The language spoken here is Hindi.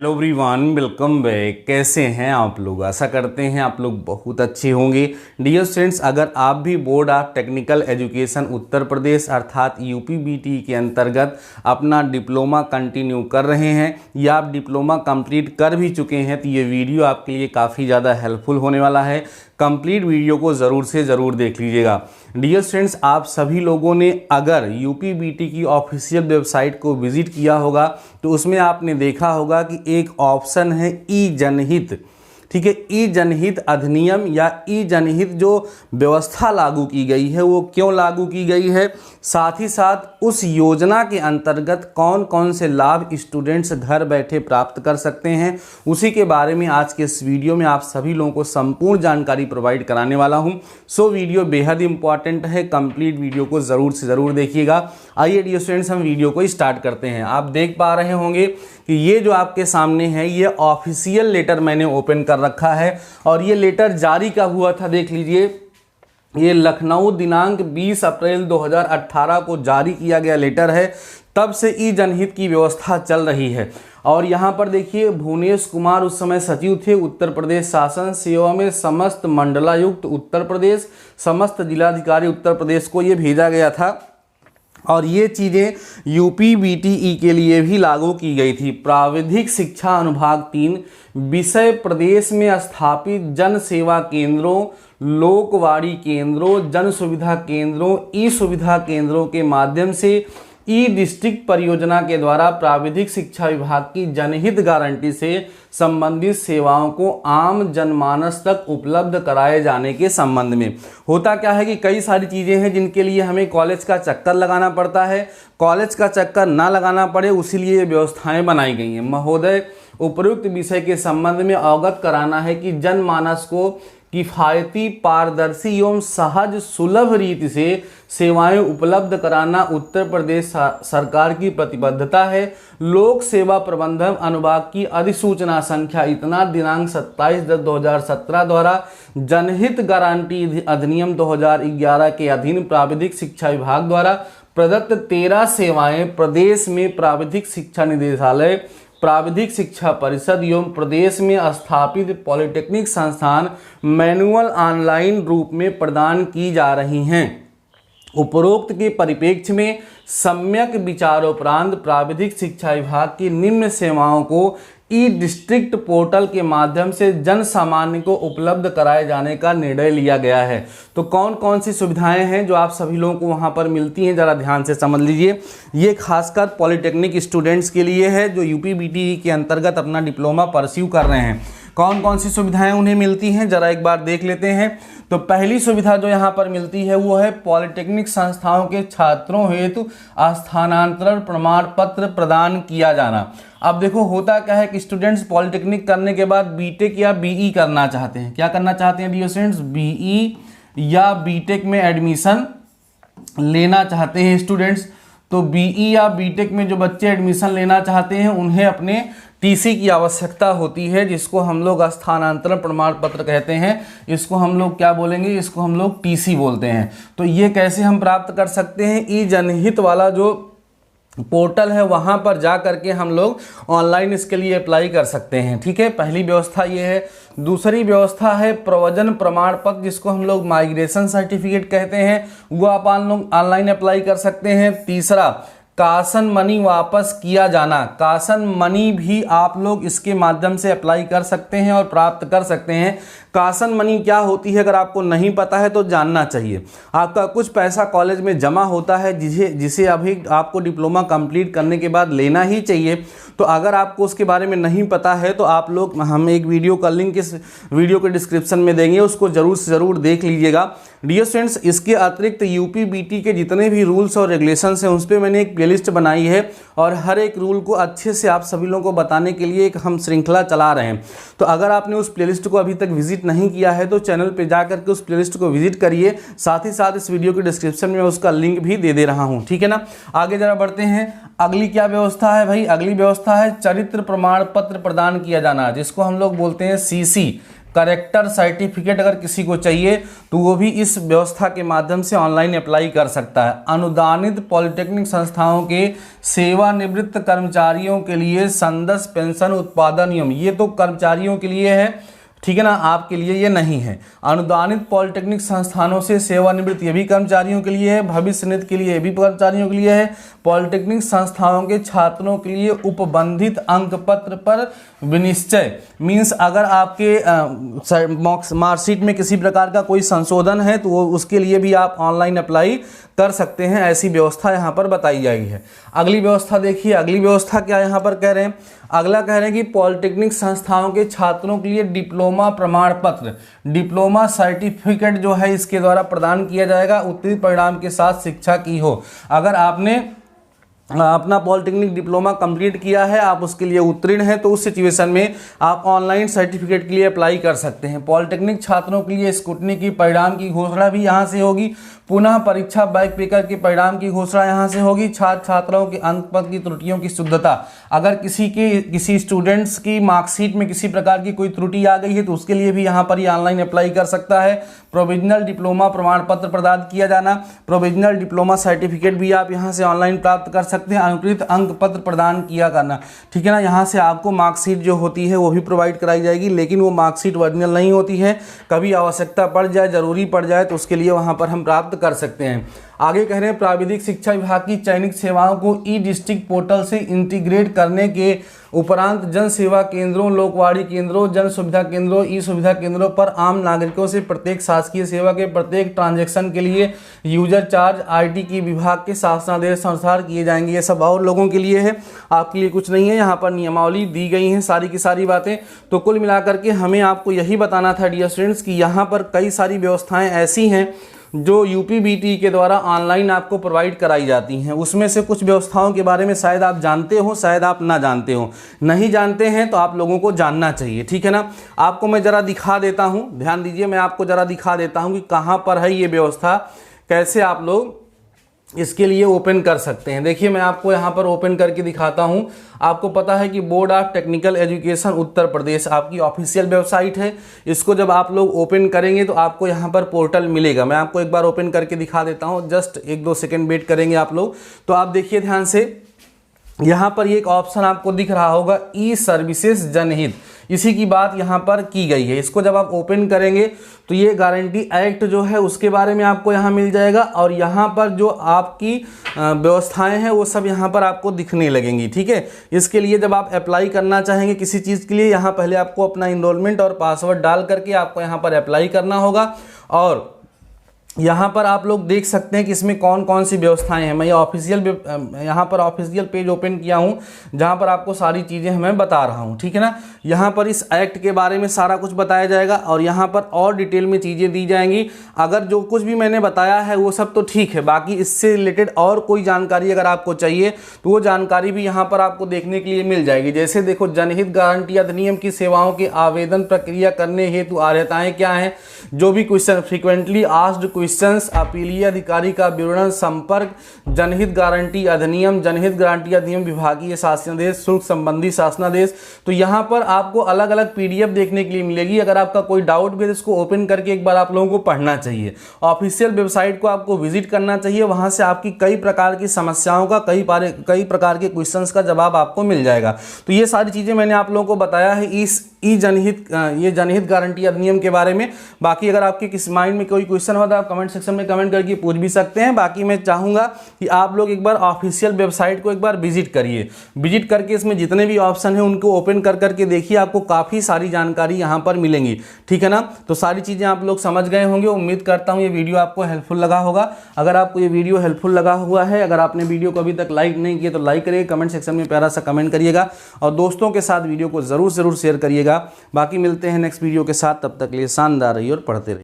Hello everyone, welcome back. कैसे हैं आप लोग? आशा करते हैं आप लोग बहुत अच्छे होंगे। डियर स्टूडेंट्स, अगर आप भी board of technical education Uttar Pradesh अर्थात यूपीबीटी के अंतर्गत अपना डिप्लोमा कंटिन्यू कर रहे हैं या आप डिप्लोमा कंप्लीट कर भी चुके हैं तो ये वीडियो आपके लिए काफ़ी ज़्यादा हेल्पफुल होने वाला है। कंप्लीट वीडियो को ज़रूर से ज़रूर देख लीजिएगा। डियर स्टूडेंट्स, आप सभी लोगों ने अगर यूपीबीटी की ऑफिशियल वेबसाइट को विजिट किया होगा तो उसमें आपने देखा होगा कि एक ऑप्शन है ई जनहित। ठीक है, ई जनहित अधिनियम या ई जनहित जो व्यवस्था लागू की गई है वो क्यों लागू की गई है, साथ ही साथ उस योजना के अंतर्गत कौन कौन से लाभ स्टूडेंट्स घर बैठे प्राप्त कर सकते हैं, उसी के बारे में आज के इस वीडियो में आप सभी लोगों को संपूर्ण जानकारी प्रोवाइड कराने वाला हूं। सो वीडियो बेहद इंपॉर्टेंट है, कंप्लीट वीडियो को ज़रूर से ज़रूर देखिएगा। आइए डियर स्टूडेंट्स, हम वीडियो को स्टार्ट करते हैं। आप देख पा रहे होंगे कि ये जो आपके सामने है ये ऑफिशियल लेटर मैंने ओपन कर रखा है और ये लेटर जारी का हुआ था। देख लीजिए, ये लखनऊ दिनांक 20 अप्रैल 2018 को जारी किया गया लेटर है। तब से ई जनहित की व्यवस्था चल रही है और यहाँ पर देखिए, भुवनेश कुमार उस समय सचिव थे। उत्तर प्रदेश शासन सेवा में समस्त मंडलायुक्त उत्तर प्रदेश, समस्त जिलाधिकारी उत्तर प्रदेश को ये भेजा गया था और ये चीज़ें यूपीबीटीई के लिए भी लागू की गई थी। प्राविधिक शिक्षा अनुभाग 3 विषय प्रदेश में स्थापित जन सेवा केंद्रों, लोकवाणी केंद्रों, जन सुविधा केंद्रों, ई सुविधा केंद्रों के माध्यम से ई डिस्ट्रिक्ट परियोजना के द्वारा प्राविधिक शिक्षा विभाग की जनहित गारंटी से संबंधित सेवाओं को आम जनमानस तक उपलब्ध कराए जाने के संबंध में। होता क्या है कि कई सारी चीज़ें हैं जिनके लिए हमें कॉलेज का चक्कर लगाना पड़ता है। कॉलेज का चक्कर ना लगाना पड़े उसीलिए ये व्यवस्थाएं बनाई गई हैं। महोदय, उपयुक्त विषय के संबंध में अवगत कराना है कि जनमानस को किफ़ायती, पारदर्शी एवं सहज सुलभ रीति से सेवाएं उपलब्ध कराना उत्तर प्रदेश सरकार की प्रतिबद्धता है। लोक सेवा प्रबंधन अनुभाग की अधिसूचना संख्या इतना दिनांक 27/10/2017 द्वारा जनहित गारंटी अधिनियम 2011 के अधीन प्राविधिक शिक्षा विभाग द्वारा प्रदत्त 13 सेवाएं प्रदेश में प्राविधिक शिक्षा निदेशालय, प्राविधिक शिक्षा परिषद एवं प्रदेश में स्थापित पॉलिटेक्निक संस्थान मैनुअल ऑनलाइन रूप में प्रदान की जा रही हैं। उपरोक्त के परिप्रेक्ष्य में सम्यक विचारोपरांत प्राविधिक शिक्षा विभाग की निम्न सेवाओं को ई डिस्ट्रिक्ट पोर्टल के माध्यम से जन सामान्य को उपलब्ध कराए जाने का निर्णय लिया गया है। तो कौन कौन सी सुविधाएं हैं जो आप सभी लोगों को वहां पर मिलती हैं, जरा ध्यान से समझ लीजिए। ये खासकर पॉलिटेक्निक स्टूडेंट्स के लिए है जो यूपीबीटी के अंतर्गत अपना डिप्लोमा परस्यू कर रहे हैं। कौन कौन सी सुविधाएं उन्हें मिलती हैं, जरा एक बार देख लेते हैं। तो पहली सुविधा जो यहाँ पर मिलती है वो है पॉलिटेक्निक संस्थाओं के छात्रों हेतु स्थानांतरण प्रमाण पत्र प्रदान किया जाना। अब देखो, होता क्या है कि स्टूडेंट्स पॉलिटेक्निक करने के बाद बीटेक या बीई करना चाहते हैं। क्या करना चाहते हैं डियर स्टूडेंट्स? बीई या बीटेक में एडमिशन लेना चाहते हैं स्टूडेंट्स। तो बीई या बीटेक में जो बच्चे एडमिशन लेना चाहते हैं उन्हें अपने टीसी की आवश्यकता होती है, जिसको हम लोग स्थानांतरण प्रमाण पत्र कहते हैं। इसको हम लोग क्या बोलेंगे? इसको हम लोग टीसी बोलते हैं। तो ये कैसे हम प्राप्त कर सकते हैं? ई जनहित वाला जो पोर्टल है वहां पर जा करके हम लोग ऑनलाइन इसके लिए अप्लाई कर सकते हैं। ठीक है, पहली व्यवस्था ये है। दूसरी व्यवस्था है प्रव्रजन प्रमाण पत्र, जिसको हम लोग माइग्रेशन सर्टिफिकेट कहते हैं, वो आप ऑनलाइन अप्लाई कर सकते हैं। तीसरा, कासन मनी वापस किया जाना। कासन मनी भी आप लोग इसके माध्यम से अप्लाई कर सकते हैं और प्राप्त कर सकते हैं। कासन मनी क्या होती है अगर आपको नहीं पता है तो जानना चाहिए। आपका कुछ पैसा कॉलेज में जमा होता है जिसे अभी आपको डिप्लोमा कंप्लीट करने के बाद लेना ही चाहिए। तो अगर आपको उसके बारे में नहीं पता है तो आप लोग, हम एक वीडियो का लिंक इस वीडियो के डिस्क्रिप्शन में देंगे, उसको ज़रूर से ज़रूर देख लीजिएगा। डियर स्टूडेंट्स, इसके अतिरिक्त यूपीबीटी के जितने भी रूल्स और रेगुलेशंस हैं उस पर मैंने एक प्लेलिस्ट बनाई है और हर एक रूल को अच्छे से आप सभी लोगों को बताने के लिए एक हम श्रृंखला चला रहे हैं। तो अगर आपने उस प्लेलिस्ट को अभी तक विजिट नहीं किया है तो चैनल पे जा करके उस प्लेलिस्ट को विजिट करिए। साथ ही साथ इस वीडियो के डिस्क्रिप्शन में उसका लिंक भी दे दे रहा हूँ। ठीक है ना, आगे जरा बढ़ते हैं। अगली क्या व्यवस्था है भाई? अगली व्यवस्था है चरित्र प्रमाण पत्र प्रदान किया जाना, जिसको हम लोग बोलते हैं सीसी। करेक्टर सर्टिफिकेट अगर किसी को चाहिए तो वो भी इस व्यवस्था के माध्यम से ऑनलाइन अप्लाई कर सकता है। अनुदानित पॉलिटेक्निक संस्थाओं के सेवानिवृत्त कर्मचारियों के लिए संदर्भ पेंशन उत्पादन नियम, ये तो कर्मचारियों के लिए है, ठीक है ना, आपके लिए ये नहीं है। अनुदानित पॉलिटेक्निक संस्थानों से सेवानिवृत्त ये भी कर्मचारियों के लिए है, भविष्य निधि के लिए ये भी कर्मचारियों के लिए है। पॉलिटेक्निक संस्थाओं के छात्रों के लिए उपबंधित अंक पत्र पर विनिश्चय, मीन्स अगर आपके मार्कशीट में किसी प्रकार का कोई संशोधन है तो वो उसके लिए भी आप ऑनलाइन अप्लाई कर सकते हैं, ऐसी व्यवस्था यहाँ पर बताई गई है। अगली व्यवस्था देखिए, अगली व्यवस्था क्या यहाँ पर कह रहे हैं, अगला कह रहे हैं कि पॉलिटेक्निक संस्थाओं के छात्रों के लिए डिप्लोमा प्रमाण पत्र, डिप्लोमा सर्टिफिकेट जो है इसके द्वारा प्रदान किया जाएगा उत्तीर्ण परिणाम के साथ शिक्षा की हो। अगर आपने अपना पॉलिटेक्निक डिप्लोमा कंप्लीट किया है, आप उसके लिए उत्तीर्ण हैं, तो उस सिचुएशन में आप ऑनलाइन सर्टिफिकेट के लिए अप्लाई कर सकते हैं। पॉलिटेक्निक छात्रों के लिए स्क्रूटनी की परिणाम की घोषणा भी यहाँ से होगी, पुनः परीक्षा बैक पेपर के परिणाम की घोषणा यहाँ से होगी। छात्र छात्राओं के अंक पत्र की त्रुटियों की शुद्धता, अगर किसी स्टूडेंट्स की मार्कशीट में किसी प्रकार की कोई त्रुटि आ गई है तो उसके लिए भी यहाँ पर ये ऑनलाइन अप्लाई कर सकता है। प्रोविजनल डिप्लोमा प्रमाण पत्र प्रदान किया जाना, प्रोविजनल डिप्लोमा सर्टिफिकेट भी आप यहाँ से ऑनलाइन प्राप्त कर सकते हैं। अनुकृत अंक पत्र प्रदान किया करना, ठीक है ना, यहाँ से आपको मार्कशीट जो होती है वो भी प्रोवाइड कराई जाएगी, लेकिन वो मार्कशीट ओरिजिनल नहीं होती है, कभी आवश्यकता पड़ जाए, जरूरी पड़ जाए तो उसके लिए वहाँ पर हम प्राप्त कर सकते हैं। आगे कह रहे हैं प्राविधिक शिक्षा विभाग की चयनित सेवाओं को ई डिस्ट्रिक्ट पोर्टल से इंटीग्रेट करने के उपरांत जन सेवा केंद्रों, लोकवाणी केंद्रों, जन सुविधा केंद्रों, ई सुविधा केंद्रों पर आम नागरिकों से प्रत्येक शासकीय सेवा के प्रत्येक ट्रांजैक्शन के लिए यूजर चार्ज आईडी की विभाग के शासनादेश अनुसार किए जाएंगे। ये सब और लोगों के लिए है, आपके लिए कुछ नहीं है। यहाँ पर नियमावली दी गई हैं सारी की सारी बातें। तो कुल मिलाकर के हमें आपको यही बताना था डियर स्टूडेंट्स कि यहाँ पर कई सारी व्यवस्थाएँ ऐसी हैं जो यूपीबीटी के द्वारा ऑनलाइन आपको प्रोवाइड कराई जाती हैं। उसमें से कुछ व्यवस्थाओं के बारे में शायद आप जानते हो, शायद आप ना जानते हो। नहीं जानते हैं तो आप लोगों को जानना चाहिए, ठीक है ना। आपको मैं ज़रा दिखा देता हूँ, ध्यान दीजिए, मैं आपको ज़रा दिखा देता हूँ कि कहाँ पर है ये व्यवस्था, कैसे आप लोग इसके लिए ओपन कर सकते हैं। देखिए मैं आपको यहाँ पर ओपन करके दिखाता हूँ। आपको पता है कि board of technical education Uttar Pradesh आपकी ऑफिशियल वेबसाइट है। इसको जब आप लोग ओपन करेंगे तो आपको यहाँ पर पोर्टल मिलेगा। मैं आपको एक बार ओपन करके दिखा देता हूँ, जस्ट 1-2 सेकेंड वेट करेंगे आप लोग। तो आप देखिए ध्यान से, यहाँ पर ये एक ऑप्शन आपको दिख रहा होगा ई सर्विसेज जनहित, इसी की बात यहाँ पर की गई है। इसको जब आप ओपन करेंगे तो ये गारंटी एक्ट जो है उसके बारे में आपको यहाँ मिल जाएगा, और यहाँ पर जो आपकी व्यवस्थाएं हैं वो सब यहाँ पर आपको दिखने लगेंगी, ठीक है। इसके लिए जब आप अप्लाई करना चाहेंगे किसी चीज़ के लिए, यहाँ पहले आपको अपना इनरोलमेंट और पासवर्ड डाल करके आपको यहाँ पर अप्लाई करना होगा। और यहाँ पर आप लोग देख सकते हैं कि इसमें कौन कौन सी व्यवस्थाएं हैं। मैं ये यहाँ पर ऑफिशियल पेज ओपन किया हूँ जहाँ पर आपको सारी चीज़ें मैं बता रहा हूँ, ठीक है ना। यहाँ पर इस एक्ट के बारे में सारा कुछ बताया जाएगा और यहाँ पर और डिटेल में चीज़ें दी जाएंगी। अगर जो कुछ भी मैंने बताया है वो सब तो ठीक है, बाकी इससे रिलेटेड और कोई जानकारी अगर आपको चाहिए तो वो जानकारी भी यहाँ पर आपको देखने के लिए मिल जाएगी। जैसे देखो, जनहित गारंटी अधिनियम की सेवाओं के आवेदन प्रक्रिया करने हेतु अर्हताएँ क्या हैं, जो भी क्वेश्चन फ्रिक्वेंटली आस्क्ड क्वेश्चंस, अपीलीय अधिकारी का विवरण, संपर्क, जनहित गारंटी अधिनियम, जनहित गारंटी अधिनियम, विभागीय शासनादेश, शुल्क संबंधी शासनादेश। तो यहाँ पर आपको अलग अलग पीडीएफ देखने के लिए मिलेगी। अगर आपका कोई डाउट भी है तो इसको ओपन करके एक बार आप लोगों को पढ़ना चाहिए। ऑफिशियल वेबसाइट को आपको विजिट करना चाहिए, वहाँ से आपकी कई प्रकार की समस्याओं का, कई प्रकार के क्वेश्चंस का जवाब आपको मिल जाएगा। तो ये सारी चीज़ें मैंने आप लोगों को बताया है इस ये जनहित गारंटी अधिनियम के बारे में। बाकी अगर आपके किस माइंड में कोई क्वेश्चन हो तो आप कमेंट सेक्शन में कमेंट करके पूछ भी सकते हैं। बाकी मैं चाहूँगा कि आप लोग एक बार ऑफिशियल वेबसाइट को एक बार विजिट करिए, विजिट करके इसमें जितने भी ऑप्शन हैं उनको ओपन करके देखिए, आपको काफ़ी सारी जानकारी यहाँ पर मिलेंगी, ठीक है ना। तो सारी चीज़ें आप लोग समझ गए होंगे। उम्मीद करता हूँ ये वीडियो आपको हेल्पफुल लगा होगा। अगर आपको ये वीडियो हेल्पफुल लगा हुआ है, अगर आपने वीडियो को अभी तक लाइक नहीं किया तो लाइक करिएगा, कमेंट सेक्शन में प्यारा सा कमेंट करिएगा और दोस्तों के साथ वीडियो को ज़रूर शेयर करिएगा। बाकी मिलते हैं नेक्स्ट वीडियो के साथ, तब तक के लिए शानदार रहिए और पढ़ते रहिए।